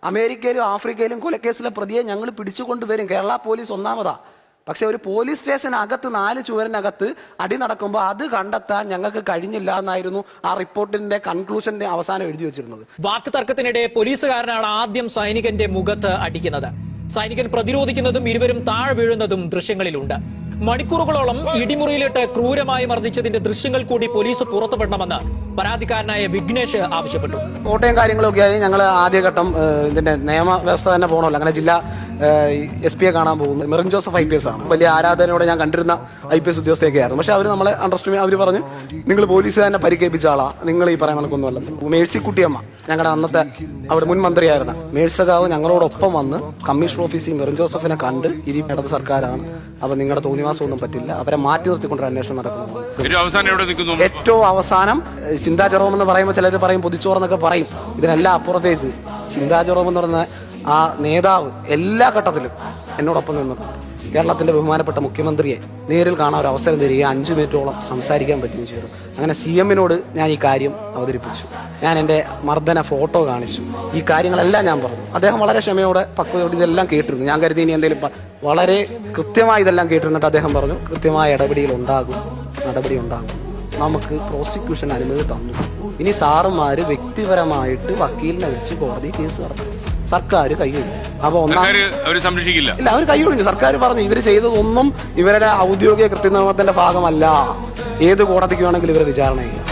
അമേരിക്കയിലും ആഫ്രിക്കയിലും കൊലക്കേസിലെ പ്രതിയെ ഞങ്ങൾ പിടിച്ചുകൊണ്ടുവരും. കേരള പോലീസ് ഒന്നാമതാ. പക്ഷെ ഒരു പോലീസ് സ്റ്റേഷനകത്ത് 4 ചുവരിനകത്ത് അടി നടക്കുമ്പോൾ അത് കണ്ടെത്താൻ ഞങ്ങൾക്ക് കഴിഞ്ഞില്ല എന്നായിരുന്നു ആ റിപ്പോർട്ടിന്റെ കൺക്ലൂഷന്റെ അവസാനം എഴുതി വെച്ചിരുന്നത്. വാക്ക് തർക്കത്തിനിടെ പോലീസുകാരനാണ് ആദ്യം സൈനികന്റെ മുഖത്ത് അടിക്കുന്നത്. സൈനികൻ പ്രതിരോധിക്കുന്നതും ഇരുവരും താഴെ വീഴുന്നതും ദൃശ്യങ്ങളിലുണ്ട്. മണിക്കൂറുകളോളം ഇടിമുറിയിലിട്ട് ക്രൂരമായി മർദ്ദിച്ചതിന്റെ ദൃശ്യങ്ങൾ കൂടി പോലീസ് പുറത്തുവിടണമെന്ന് പരാതിക്കാരനായ വിഘ്നേഷ് ആവശ്യപ്പെട്ടു. കോട്ടയം കാര്യങ്ങളൊക്കെ ആയി ഞങ്ങൾ ആദ്യഘട്ടം ഇതിന്റെ നിയമവ്യവസ്ഥ തന്നെ പോകണമല്ലോ. അങ്ങനെ ജില്ലാ SP കാണാൻ പോകുന്നു. മെറിൻ ജോസഫ് IPS ആണ്. വലിയ ആരാധനയോടെ ഞാൻ കണ്ടിരുന്ന IPS ഉദ്യോഗസ്ഥയൊക്കെ ആയിരുന്നു. പക്ഷെ അവർ നമ്മളെ അണ്ടർസ്റ്റാൻഡ് അവർ പറഞ്ഞു, നിങ്ങൾ പോലീസുകാരനെ പരിക്കേൽപ്പിച്ച ആളാ, നിങ്ങൾ ഈ പറയാൻ നടക്കൊന്നുമല്ല. മേഴ്സിക്കുട്ടിയമ്മ ഞങ്ങളുടെ അന്നത്തെ അവിടെ മുൻ മന്ത്രിയായിരുന്ന മേഴ്സകാവ് ഞങ്ങളോടൊപ്പം വന്ന് കമ്മീഷണർ ഓഫീസിൽ മെറിൻ ജോസഫിനെ കണ്ട് ഇനി ഇടത് സർക്കാരാണ്, അപ്പൊ നിങ്ങളുടെ തോന്നിവാസമൊന്നും പറ്റില്ല, അവരെ മാറ്റി നിർത്തിക്കൊണ്ടൊരു അന്വേഷണം നടക്കുന്നു. ഏറ്റവും അവസാനം ചിന്താ ജെറോം എന്ന് പറയുമ്പോൾ ചിലർ പറയും പൊതിച്ചോറെന്നൊക്കെ പറയും. ഇതിനെല്ലാം അപ്പുറത്തേക്ക് ചിന്താ ജെറോം എന്ന് പറയുന്ന ആ നേതാവ് എല്ലാ ഘട്ടത്തിലും എന്നോടൊപ്പം നിന്നിട്ടുണ്ട്. കേരളത്തിന്റെ ബഹുമാനപ്പെട്ട മുഖ്യമന്ത്രിയെ നേരിൽ കാണാൻ ഒരു അവസരം തരിക, 5 മിനിറ്റോളം സംസാരിക്കാൻ പറ്റുകയും ചെയ്തു. അങ്ങനെ CM-നോട് ഞാൻ ഈ കാര്യം അവതരിപ്പിച്ചു. ഞാൻ എൻ്റെ മർദ്ദന ഫോട്ടോ കാണിച്ചു. ഈ കാര്യങ്ങളെല്ലാം ഞാൻ പറഞ്ഞു. അദ്ദേഹം വളരെ ക്ഷമയോടെ പക്വതയോടെ ഇതെല്ലാം കേട്ടിരുന്നു. ഞാൻ കരുതി ഇനി എന്തെങ്കിലും വളരെ കൃത്യമായി ഇതെല്ലാം കേട്ടിരുന്നിട്ട് അദ്ദേഹം പറഞ്ഞു, കൃത്യമായ നടപടി ഉണ്ടാകും, നമുക്ക് പ്രോസിക്യൂഷൻ അനുമതി തന്നു. ഇനി സാറുമാര് വ്യക്തിപരമായിട്ട് വക്കീലിനെ വെച്ച് കോടതി കേസ് നടത്തും, സർക്കാർ കൈയൊഴിഞ്ഞു. അപ്പൊ സംരക്ഷിക്കില്ല, ഇല്ല, അവർ കൈയൊഴിഞ്ഞു. സർക്കാർ പറഞ്ഞു ഇവർ ചെയ്തതൊന്നും ഇവരുടെ ഔദ്യോഗിക കൃത്യനിയമത്തിന്റെ ഭാഗമല്ല, ഏത് കോടതിക്ക് വേണമെങ്കിലും ഇവരെ വിചാരണ ചെയ്യാം.